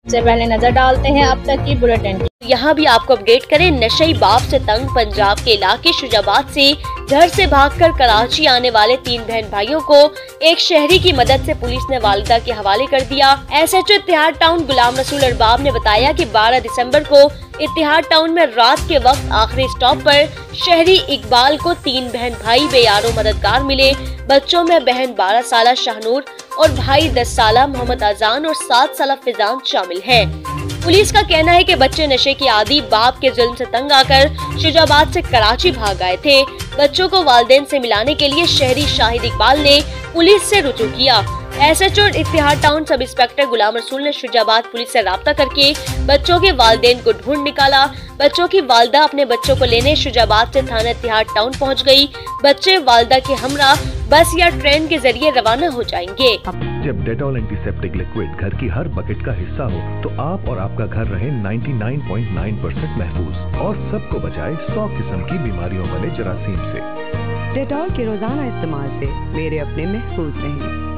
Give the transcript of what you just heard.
से पहले नजर डालते हैं अब तक की बुलेटिन। यहाँ भी आपको अपडेट करें, नशई बाप से तंग पंजाब के इलाके शुजाबाद से घर से भागकर कराची आने वाले 3 बहन भाइयों को एक शहरी की मदद से पुलिस ने वालिदा के हवाले कर दिया। SHO इत्तेहाद टाउन गुलाम रसूल अरबाब ने बताया कि 12 दिसंबर को इत्तेहाद टाउन में रात के वक्त आखिरी स्टॉप पर शहरी इकबाल को 3 बहन भाई बेयारो मददगार मिले। बच्चों में बहन 12 साला शाहनूर और भाई 10 साला मोहम्मद आजान और 7 साला फिजान शामिल हैं। पुलिस का कहना है कि बच्चे नशे के आदी बाप के जुल्म से तंग आकर शुजाबाद से कराची भाग आए थे। बच्चों को वालिदैन से मिलाने के लिए शहरी शाहिद इकबाल ने पुलिस से रुजू किया। SHO इत्तेहाद town sub inspector Ghulam Rasool ने शुजाबाद पुलिस से राब्ता करके बच्चों के वालिदैन को ढूंढ निकाला। बच्चों की वालिदा अपने बच्चों को लेने शुजाबाद से थाना इत्तेहाद टाउन पहुंच गई। बच्चे वालिदा के हमरा बस या ट्रेन के जरिए रवाना हो जाएंगे। जब डेटॉल एंटीसेप्टिक लिक्विड घर की हर बकेट का हिस्सा हो तो आप और आपका घर रहे 99.9% महफूज और सबको बचाए 100 किस्म की बीमारियों वाले जरासीम से। डेटॉल के रोजाना इस्तेमाल से मेरे अपने महफूज रहेंगे।